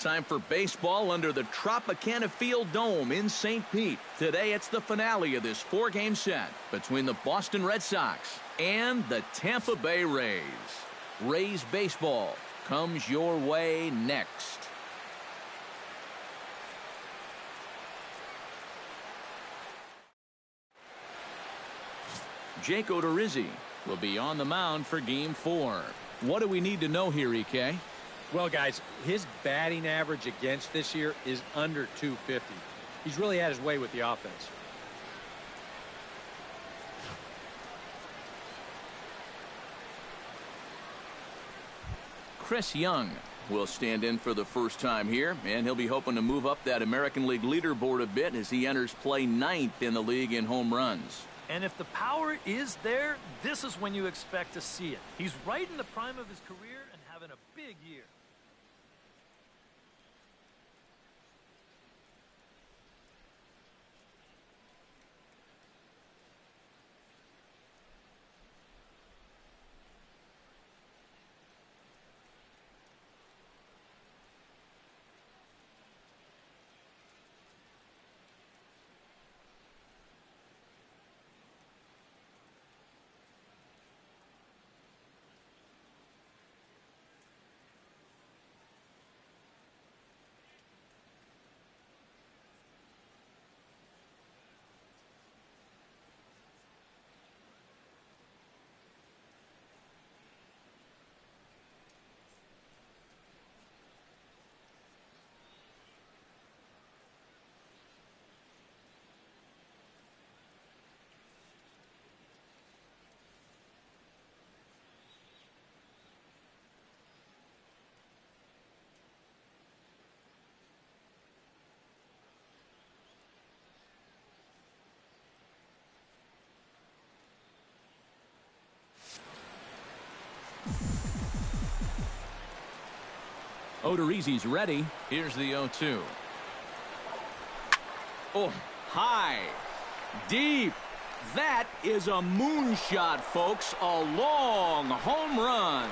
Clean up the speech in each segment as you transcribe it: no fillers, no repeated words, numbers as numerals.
Time for baseball under the Tropicana Field Dome in St. Pete. Today it's the finale of this 4-game set between the Boston Red Sox and the Tampa Bay Rays. Rays baseball comes your way next. Jake Odorizzi will be on the mound for Game 4. What do we need to know here, EK? Well, guys, his batting average against this year is under 250. He's really had his way with the offense. Chris Young will stand in for the first time here, and he'll be hoping to move up that American League leaderboard a bit as he enters play 9th in the league in home runs. And if the power is there, this is when you expect to see it. He's right in the prime of his career and having a big year. Odorizzi's ready. Here's the 0-2. Oh, high. Deep. That is a moonshot, folks. A long home run.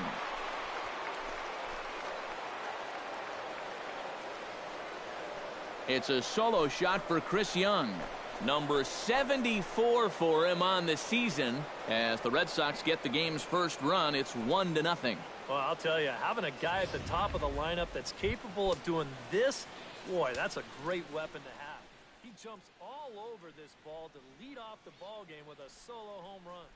It's a solo shot for Chris Young. Number 74 for him on the season. As the Red Sox get the game's first run, it's 1-0. Well, I'll tell you, having a guy at the top of the lineup that's capable of doing this, boy, that's a great weapon to have. He jumps all over this ball to lead off the ball game with a solo home run.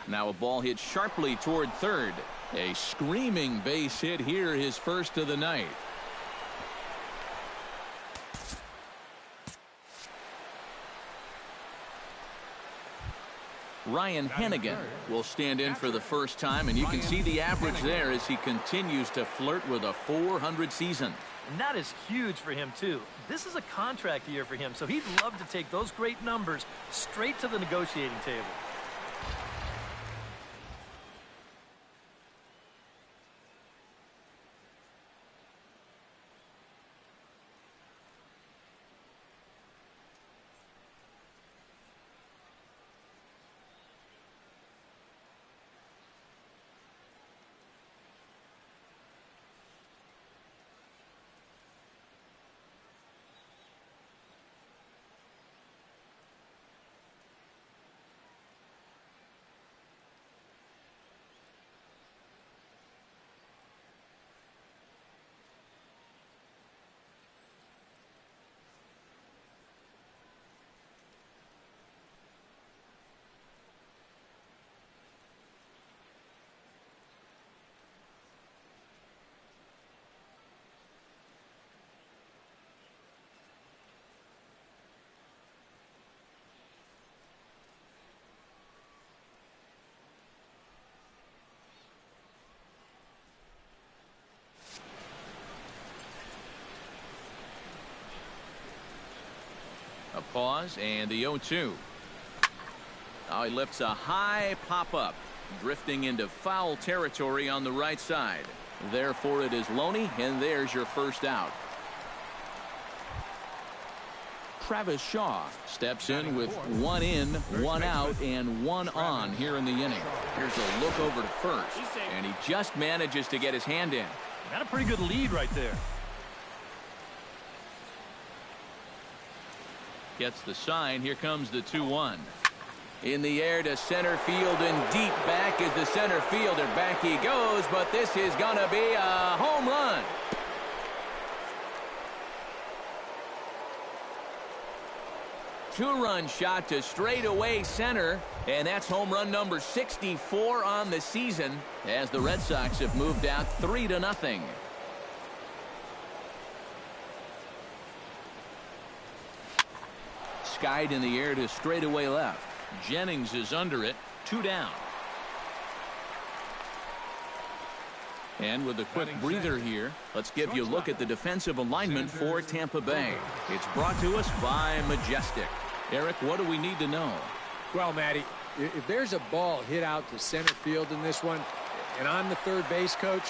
Now a ball hit sharply toward third. A screaming base hit here, his first of the night. Ryan Hennigan will stand in for the first time, and you can see the average there as he continues to flirt with a .400 season. And that is huge for him, too. This is a contract year for him, so he'd love to take those great numbers straight to the negotiating table. A pause and the 0-2. Oh, he lifts a high pop-up, drifting into foul territory on the right side. Therefore, it is Loney, and there's your first out. Travis Shaw steps in with 1 in, 1 out, and 1 on here in the inning. Here's a look over to first, and he just manages to get his hand in. Got a pretty good lead right there. Gets the sign. Here comes the 2-1. In the air to center field, and deep back is the center fielder. Back he goes, but this is going to be a home run. Two-run shot to straightaway center, and that's home run number 64 on the season as the Red Sox have moved out 3-0. Skied in the air to straightaway left. Jennings is under it. 2 down. And with a quick breather here, let's give you a look at the defensive alignment for Tampa Bay. It's brought to us by Majestic. Eric, what do we need to know? Well, Matty, if there's a ball hit out to center field in this one, and I'm the third base coach,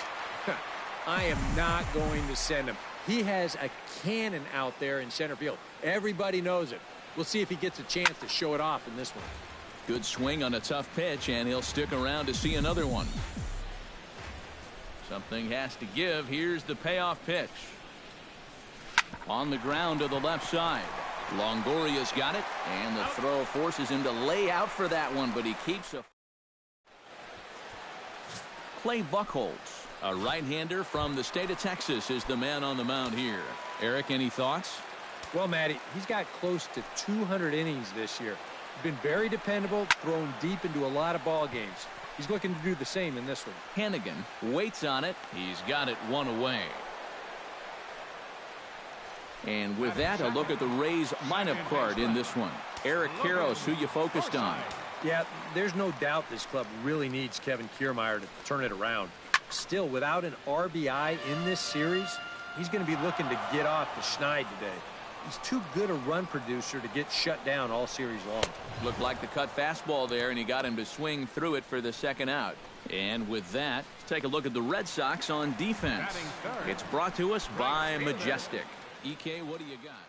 I am not going to send him. He has a cannon out there in center field. Everybody knows it. We'll see if he gets a chance to show it off in this one. Good swing on a tough pitch, and he'll stick around to see another one. Something has to give. Here's the payoff pitch. On the ground to the left side. Longoria's got it, and the throw forces him to lay out for that one, but he keeps a... Clay Buchholz, a right-hander from the state of Texas, is the man on the mound here. Eric, any thoughts? Well, Matty, he's got close to 200 innings this year. Been very dependable, thrown deep into a lot of ball games. He's looking to do the same in this one. Hannigan waits on it. He's got it 1 away. And with that, a look at the Rays lineup card in this one. Eric Karros, who you focused on. Yeah, there's no doubt this club really needs Kevin Kiermaier to turn it around. Still, without an RBI in this series, he's going to be looking to get off the schneid today. He's too good a run producer to get shut down all series long. Looked like the cut fastball there, and he got him to swing through it for the second out. And with that, let's take a look at the Red Sox on defense. It's brought to us by Majestic. EK, what do you got?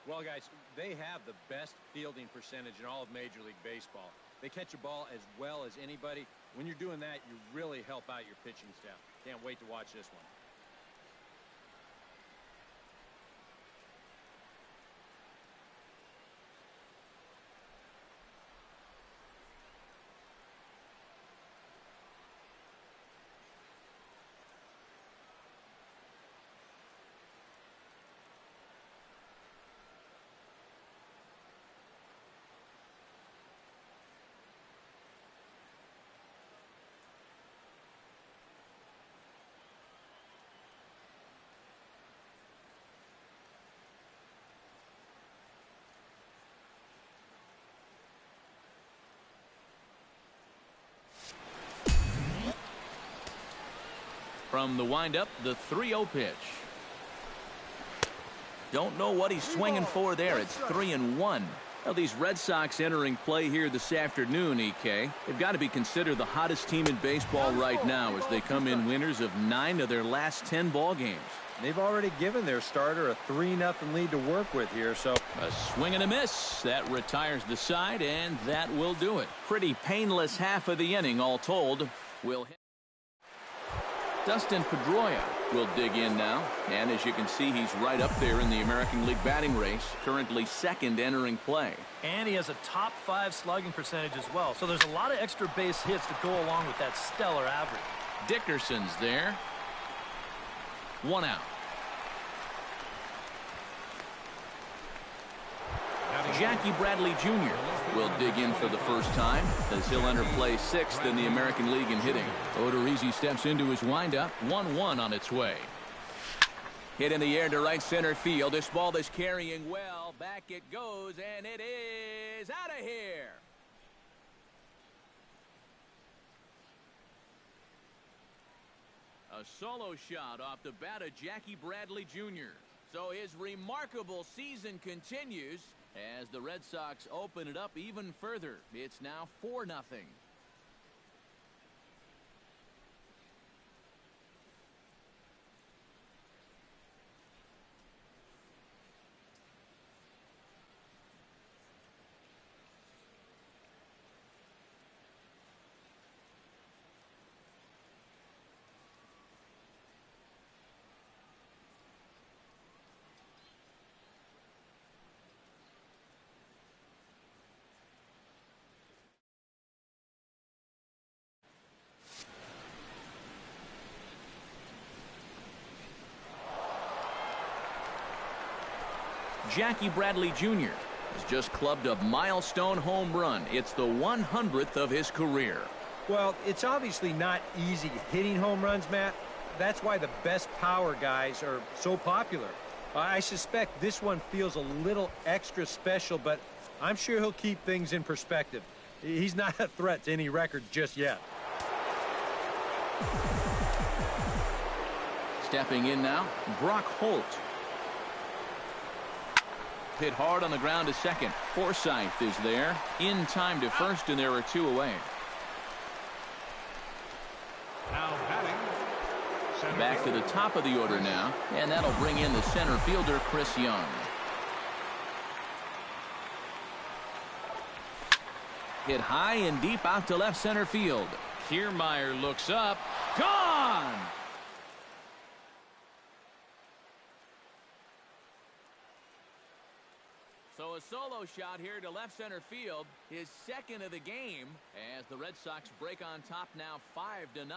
Well, guys, they have the best fielding percentage in all of Major League Baseball. They catch a ball as well as anybody. When you're doing that, you really help out your pitching staff. Can't wait to watch this one. From the windup, the 3-0 pitch. Don't know what he's swinging for there. It's 3-1. Well, these Red Sox entering play here this afternoon, EK. They've got to be considered the hottest team in baseball right now as they come in winners of 9 of their last 10 ball games. They've already given their starter a 3-0 lead to work with here, so... A swing and a miss. That retires the side, and that will do it. Pretty painless half of the inning, all told. We'll hit. Dustin Pedroia will dig in now, and as you can see, he's right up there in the American League batting race, currently second entering play. And he has a top 5 slugging percentage as well, so there's a lot of extra base hits to go along with that stellar average. Dickerson's there. 1 out. Jackie Bradley Jr. will dig in for the first time as he'll enter play 6th in the American League in hitting. Odorizzi steps into his windup. 1-1 on its way. Hit in the air to right center field. This ball is carrying well. Back it goes, and it is out of here. A solo shot off the bat of Jackie Bradley Jr. So his remarkable season continues as the Red Sox open it up even further. It's now 4-0. Jackie Bradley Jr. has just clubbed a milestone home run. It's the 100th of his career. Well, it's obviously not easy hitting home runs, Matt. That's why the best power guys are so popular. I suspect this one feels a little extra special, but I'm sure he'll keep things in perspective. He's not a threat to any record just yet. Stepping in now, Brock Holt. Hit hard on the ground to second. Forsythe is there. In time to first, and there are 2 away. Now batting. Back to the top of the order now, and that'll bring in the center fielder, Chris Young. Hit high and deep out to left center field. Kiermaier looks up. Gone! So a solo shot here to left center field, his second of the game, as the Red Sox break on top now 5-0.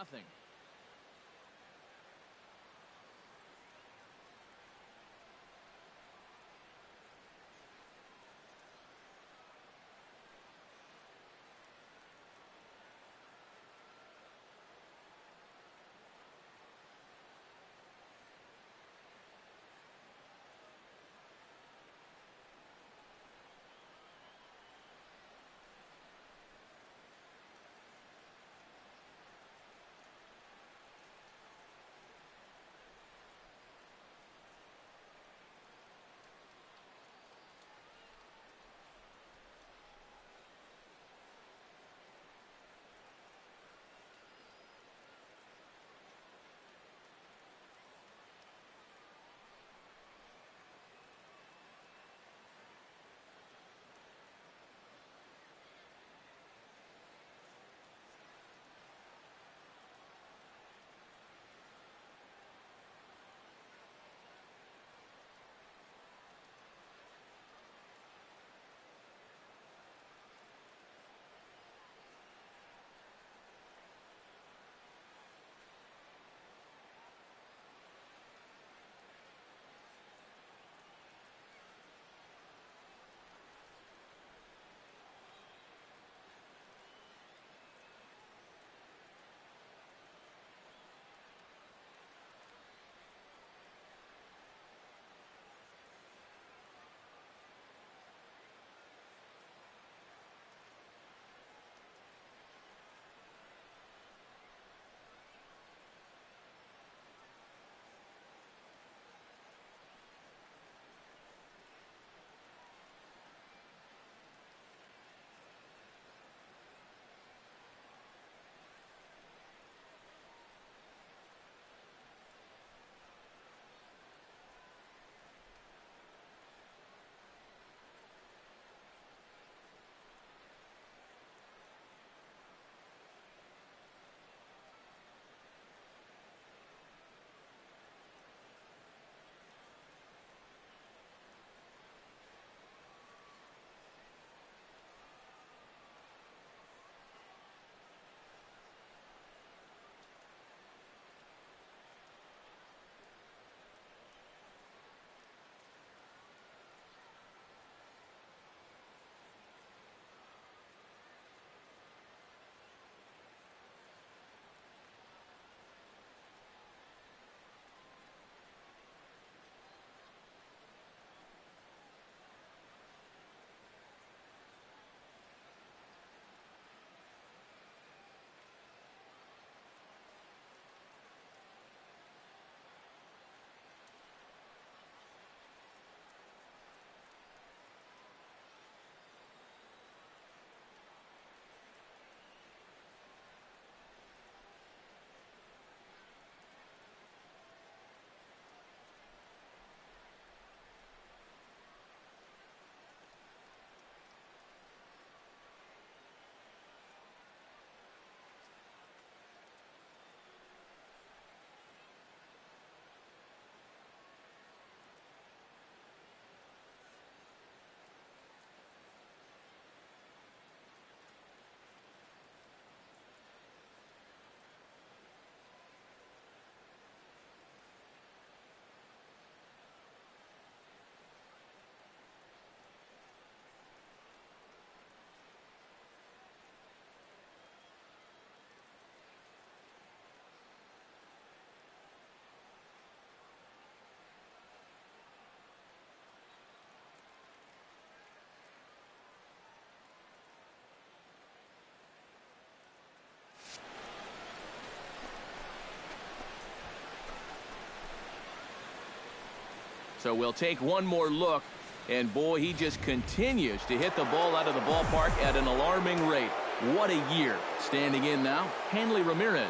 So we'll take one more look. And boy, he just continues to hit the ball out of the ballpark at an alarming rate. What a year. Standing in now, Hanley Ramirez.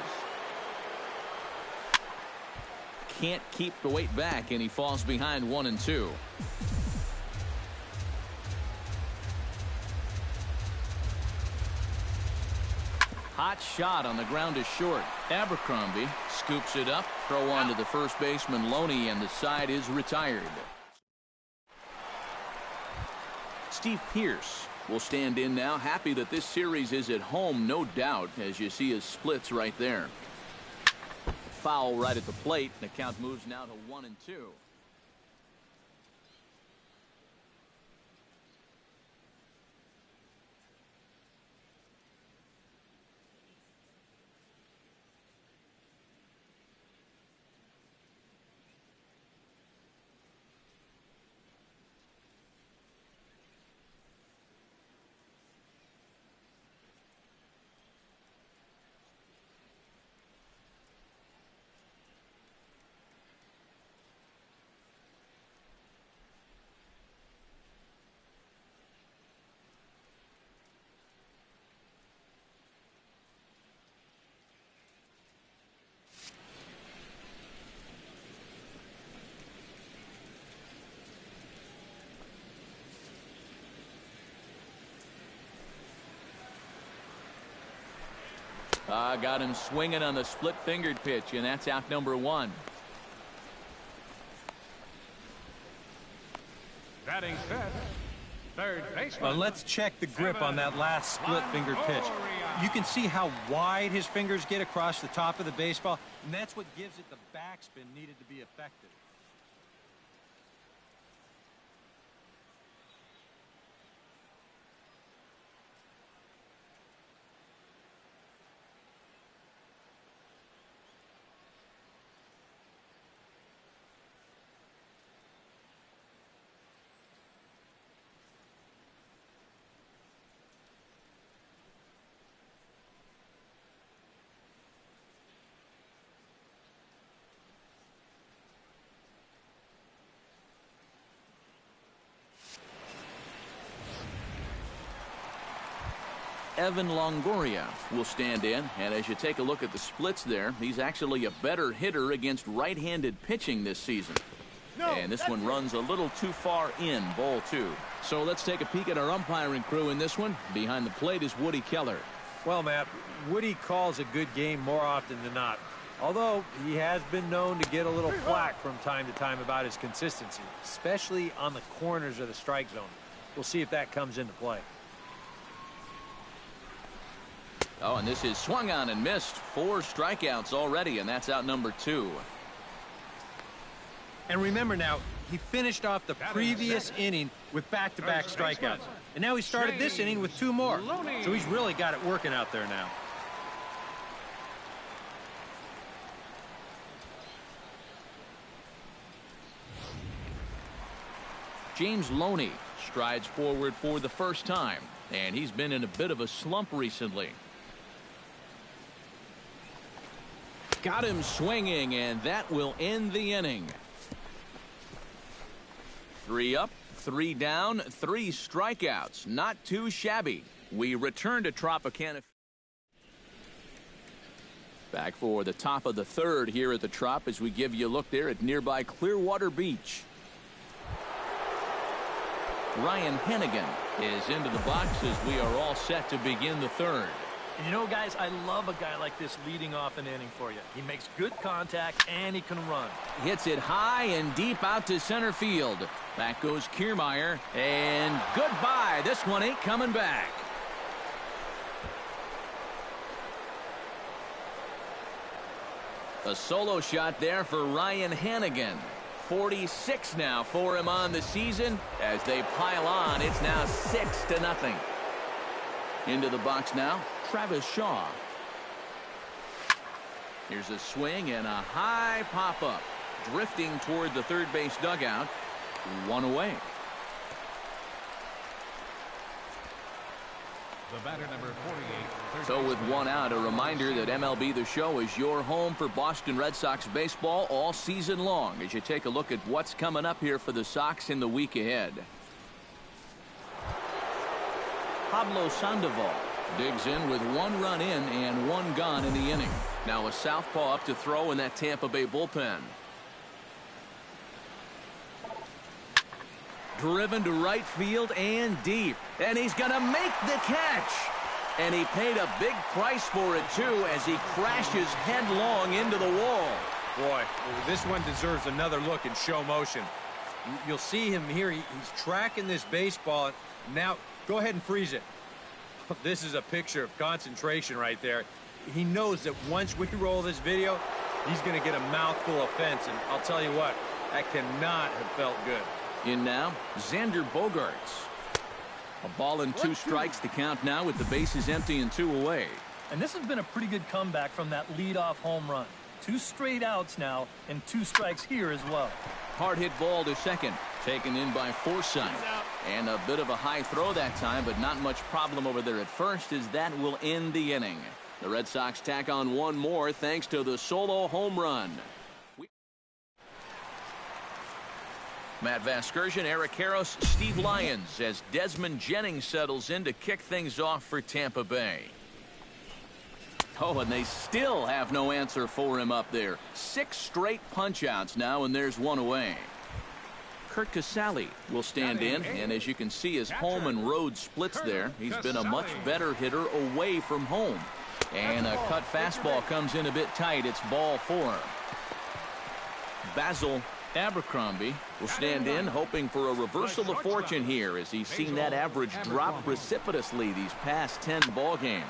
Can't keep the weight back, and he falls behind 1-2. Hot shot on the ground is short. Abercrombie scoops it up. Throw on to the first baseman Loney, and the side is retired. Steve Pearce will stand in now. Happy that this series is at home, no doubt, as you see his splits right there. Foul right at the plate. The count moves now to 1-2. Got him swinging on the split-fingered pitch, and that's out number 1. Batting fifth, third baseman. Well, let's check the grip on that last split-fingered pitch. You can see how wide his fingers get across the top of the baseball, and that's what gives it the backspin needed to be effective. Evan Longoria will stand in, and as you take a look at the splits there, he's actually a better hitter against right-handed pitching this season. And this one runs a little too far in, ball 2. So let's take a peek at our umpiring crew in this one. Behind the plate is Woody Keller. Well, Matt, Woody calls a good game more often than not, although he has been known to get a little flack from time to time about his consistency, especially on the corners of the strike zone. We'll see if that comes into play. Oh, and this is swung on and missed. 4 strikeouts already, and that's out number 2. And remember now, he finished off the previous inning with back-to-back strikeouts. And now he started this inning with 2 more. So he's really got it working out there now. James Loney strides forward for the first time, and he's been in a bit of a slump recently. Got him swinging, and that will end the inning. 3 up, 3 down, 3 strikeouts. Not too shabby. We return to Tropicana. Back for the top of the 3rd here at the Trop as we give you a look there at nearby Clearwater Beach. Ryan Hennigan is into the box as we are all set to begin the 3rd. And you know, guys, I love a guy like this leading off an inning for you. He makes good contact, and he can run. Hits it high and deep out to center field. Back goes Kiermaier, and goodbye. This one ain't coming back. A solo shot there for Ryan Hennigan. 46 now for him on the season. As they pile on, it's now 6-0. Into the box now, Travis Shaw. Here's a swing and a high pop-up. Drifting toward the third base dugout. 1 away. The batter, number 48. So with one out, a reminder that MLB The Show is your home for Boston Red Sox baseball all season long as you take a look at what's coming up here for the Sox in the week ahead. Pablo Sandoval digs in with 1 run in and 1 gone in the inning. Now a southpaw up to throw in that Tampa Bay bullpen. Driven to right field and deep. And he's going to make the catch. And he paid a big price for it, too, as he crashes headlong into the wall. Boy, this one deserves another look in show motion. You'll see him here. He's tracking this baseball. Now, go ahead and freeze it. This is a picture of concentration right there. He knows that once we roll this video, he's going to get a mouthful of fence. And I'll tell you what, that cannot have felt good. In now, Xander Bogaerts. A ball and 2 strikes to count now with the bases empty and 2 away. And this has been a pretty good comeback from that leadoff home run. 2 straight outs now and 2 strikes here as well. Hard hit ball to second. Taken in by Forsythe. And a bit of a high throw that time, but not much problem over there at first as that will end the inning. The Red Sox tack on 1 more thanks to the solo home run. Matt Vasgersian, Eric Karros, Steve Lyons as Desmond Jennings settles in to kick things off for Tampa Bay. Oh, and they still have no answer for him up there. 6 straight punch-outs now, and there's 1 away. Kurt Casale will stand in, and as you can see, his home and road splits there. He's been a much better hitter away from home. And a cut fastball comes in a bit tight. It's ball 4. Basil Abercrombie will stand in, hoping for a reversal of fortune here as he's seen that average drop precipitously these past 10 ball games.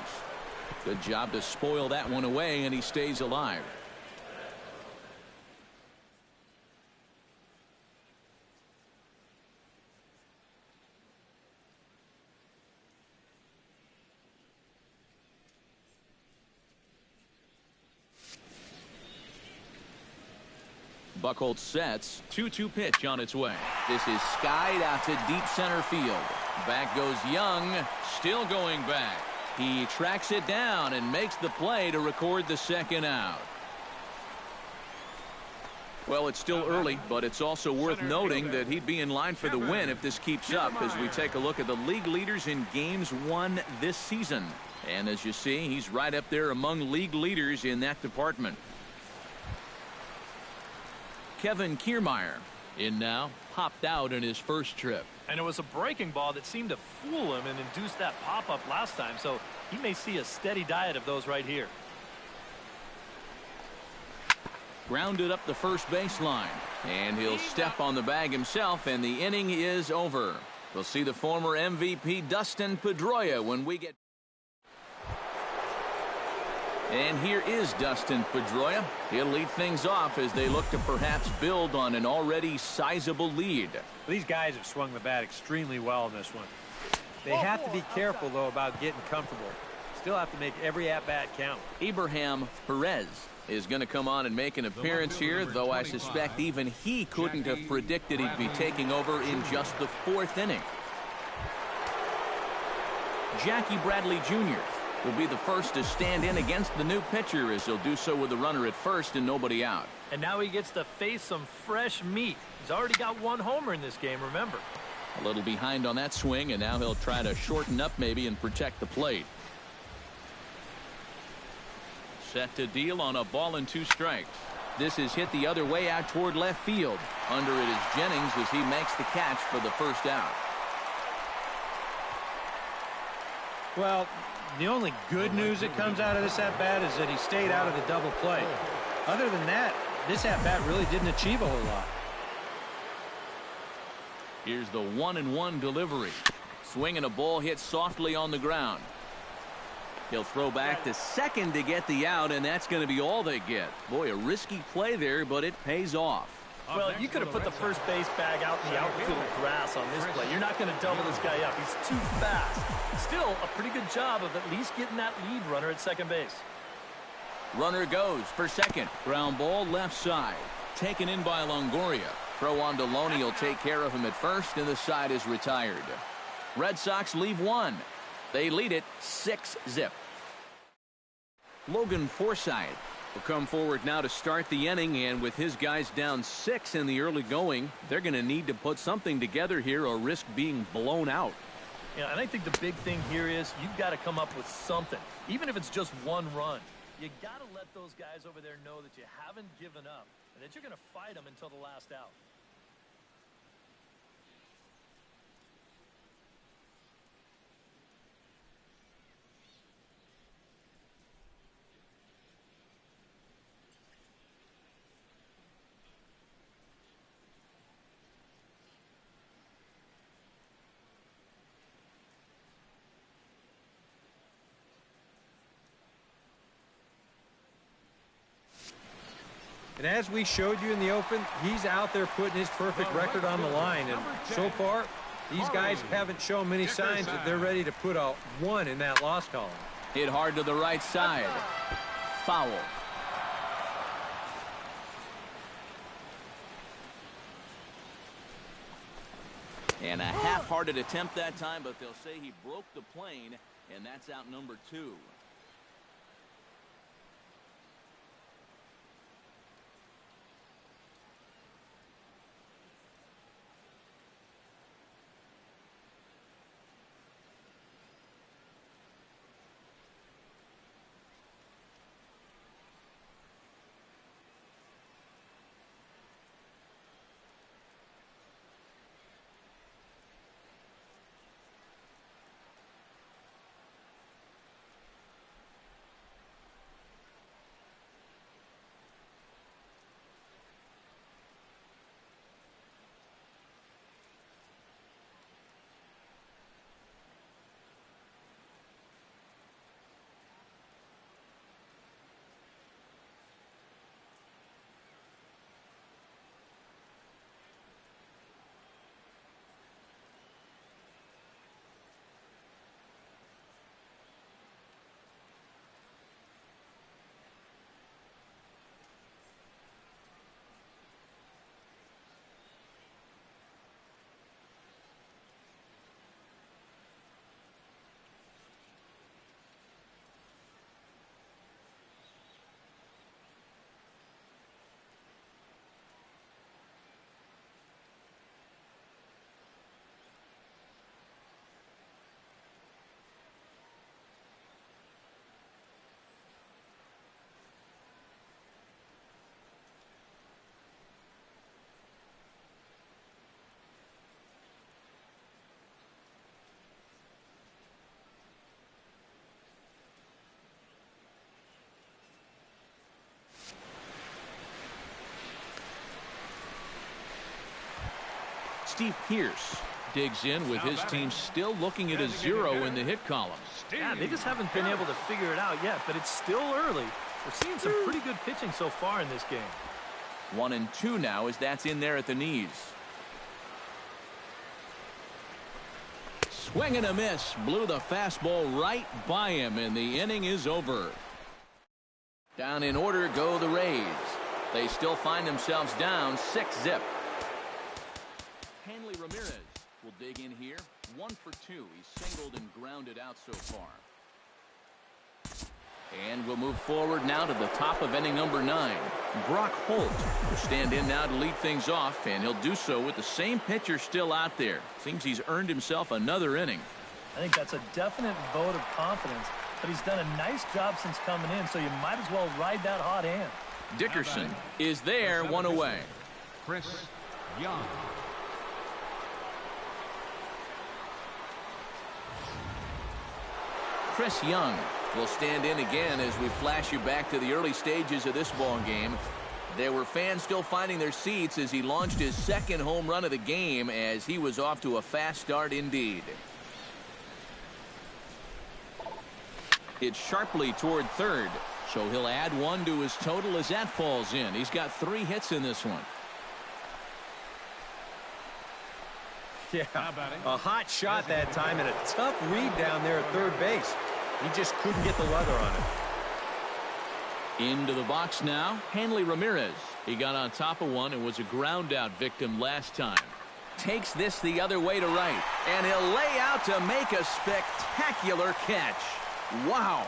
Good job to spoil that one away, and he stays alive. Buchholz sets. 2-2 pitch on its way. This is skied out to deep center field. Back goes Young. Still going back. He tracks it down and makes the play to record the 2nd out. Well, it's still early, but it's also worth noting that he'd be in line for the win if this keeps up as we take a look at the league leaders in games won this season. And as you see, he's right up there among league leaders in that department. Kevin Kiermaier in now, popped out in his first trip. And it was a breaking ball that seemed to fool him and induce that pop-up last time, so he may see a steady diet of those right here. Grounded up the first baseline, and he'll step on the bag himself, and the inning is over. We'll see the former MVP Dustin Pedroia when we get. And here is Dustin Pedroia. He'll lead things off as they look to perhaps build on an already sizable lead. These guys have swung the bat extremely well in this one. They have to be careful, though, about getting comfortable. Still have to make every at-bat count. Abraham Perez is going to come on and make an appearance here, though I suspect even he couldn't have predicted he'd be taking over in just the 4th inning. Jackie Bradley Jr. will be the first to stand in against the new pitcher as he'll do so with a runner at first and nobody out. And now he gets to face some fresh meat. He's already got 1 homer in this game, remember. A little behind on that swing, and now he'll try to shorten up maybe and protect the plate. Set to deal on a ball and 2 strikes. This is hit the other way out toward left field. Under it is Jennings as he makes the catch for the 1st out. Well, the only good news that comes out of this at-bat is that he stayed out of the double play. Other than that, this at-bat really didn't achieve a whole lot. Here's the 1-1 delivery. Swinging a ball hit softly on the ground. He'll throw back to second to get the out, and that's going to be all they get. Boy, a risky play there, but it pays off. Well, you could have put the first base bag out in the outfield grass on this play. You're not going to double this guy up. He's too fast. Still, a pretty good job of at least getting that lead runner at second base. Runner goes for second. Ground ball left side. Taken in by Longoria. Throw on to Loney will take care of him at first, and the side is retired. Red Sox leave 1. They lead it 6-zip. Logan Forsythe will come forward now to start the inning, and with his guys down 6 in the early going, they're going to need to put something together here or risk being blown out. Yeah, and I think the big thing here is you've got to come up with something, even if it's just one run. You got to let those guys over there know that you haven't given up and that you're going to fight them until the last out. And as we showed you in the open, he's out there putting his perfect record on the line. And so far, these guys haven't shown many signs that they're ready to put a 1 in that loss column. Hit hard to the right side. Foul. And a half-hearted attempt that time, but they'll say he broke the plane, and that's out number 2. Steve Pearce digs in with his team still looking at a 0 in the hit column. Yeah, they just haven't been able to figure it out yet, but it's still early. We're seeing some pretty good pitching so far in this game. 1-2 now as that's in there at the knees. Swing and a miss. Blew the fastball right by him, and the inning is over. Down in order go the Rays. They still find themselves down 6-zip. Hanley Ramirez will dig in here. 1 for 2. He's singled and grounded out so far. And we'll move forward now to the top of inning number 9. Brock Holt will stand in now to lead things off, and he'll do so with the same pitcher still out there. Seems he's earned himself another inning. I think that's a definite vote of confidence, but he's done a nice job since coming in, so you might as well ride that hot hand. Dickerson is there, 1 away. Chris Young. Chris Young will stand in again as we flash you back to the early stages of this ball game. There were fans still finding their seats as he launched his second home run of the game, as he was off to a fast start indeed. It's sharply toward third, so he'll add 1 to his total as that falls in. He's got 3 hits in this one. Yeah, a hot shot that time and a tough read down there at third base. He just couldn't get the leather on it. Into the box now, Hanley Ramirez. He got on top of one and was a ground out victim last time. takes this the other way to right. And he'll lay out to make a spectacular catch. Wow.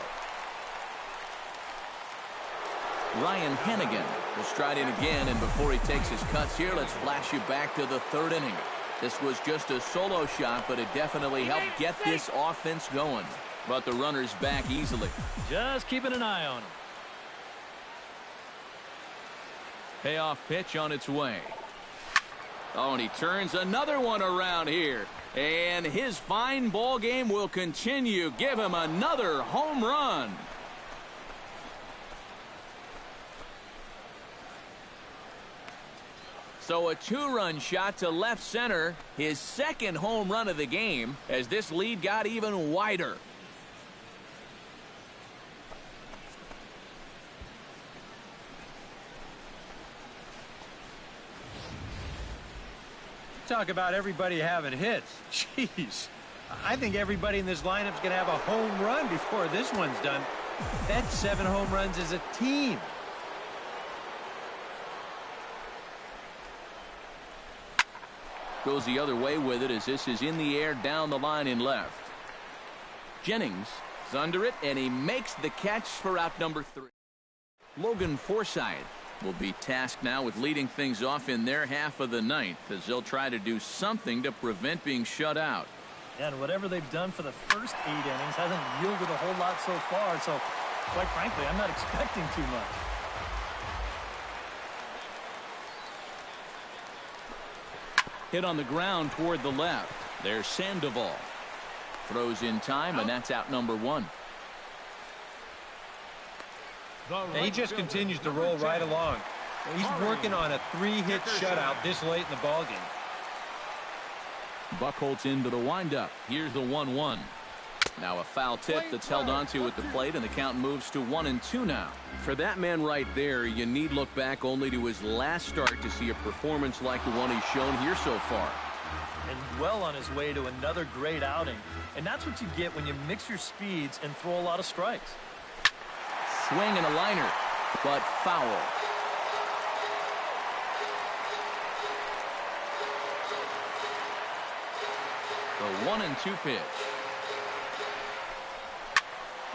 Ryan Hennigan will stride in again, and before he takes his cuts here, let's flash you back to the third inning. This was just a solo shot, but it definitely helped get this offense going. But the runner's back easily. Just keeping an eye on him. Payoff pitch on its way. Oh, and he turns another one around here. And his fine ball game will continue. Give him another home run. So a two-run shot to left center. His second home run of the game as this lead got even wider. Talk about everybody having hits. Jeez. I think everybody in this lineup's going to have a home run before this one's done. That's 7 home runs as a team. Goes the other way with it as this is in the air down the line in left. Jennings is under it, and he makes the catch for out number 3. Logan Forsythe will be tasked now with leading things off in their half of the ninth as they'll try to do something to prevent being shut out. And whatever they've done for the first 8 innings hasn't yielded a whole lot so far, so quite frankly, I'm not expecting too much. Hit on the ground toward the left. There's Sandoval. Throws in time, and that's out number 1. And he just continues to roll right along. He's working on a 3-hit shutout this late in the ballgame. Buchholz into the windup. Here's the 1-1. Now a foul tip that's held onto at the plate, and the count moves to 1-2 now. For that man right there, you need look back only to his last start to see a performance like the one he's shown here so far. And well on his way to another great outing. And that's what you get when you mix your speeds and throw a lot of strikes. Swing and a liner, but foul. The 1-2 pitch.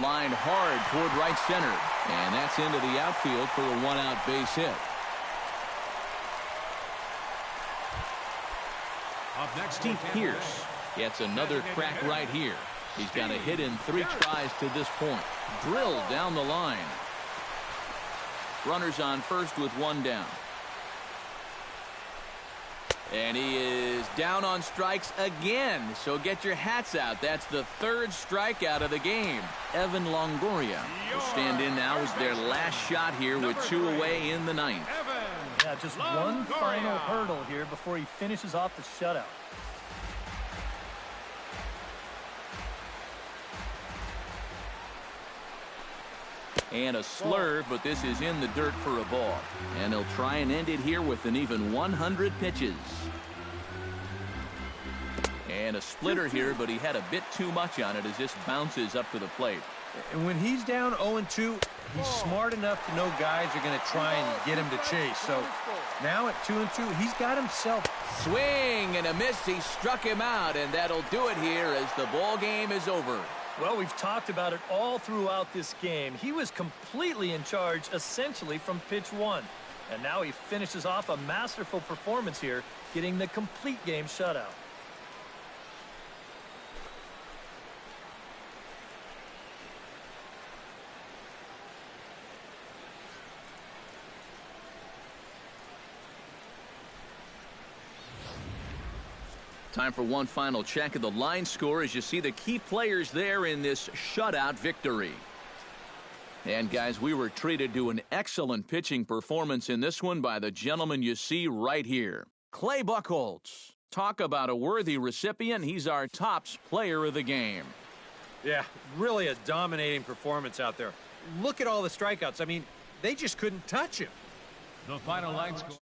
Lined hard toward right center, and that's into the outfield for a 1-out base hit. Up next, Steve Pearce gets another crack right here. He's got a hit in 3 tries to this point. Drilled down the line. Runners on first with 1 down. And he is down on strikes again. So get your hats out. That's the 3rd strikeout of the game. Evan Longoria will stand in now as their last shot here with 2 away in the 9th. Yeah, just one final hurdle here before he finishes off the shutout. And a slurve, but this is in the dirt for a ball. And he'll try and end it here with an even 100 pitches. And a splitter here, but he had a bit too much on it as this bounces up to the plate. And when he's down 0-2, he's smart enough to know guys are going to try and get him to chase. So now at 2-2, he's got himself. Swing and a miss. He struck him out, and that'll do it here as the ball game is over. Well, we've talked about it all throughout this game. He was completely in charge, essentially, from pitch 1. And now he finishes off a masterful performance here, getting the complete game shutout. Time for one final check of the line score as you see the key players there in this shutout victory. And guys, we were treated to an excellent pitching performance in this one by the gentleman you see right here. Clay Buchholz. Talk about a worthy recipient. He's our tops player of the game. Yeah, really a dominating performance out there. Look at all the strikeouts. I mean, they just couldn't touch him. the final line score.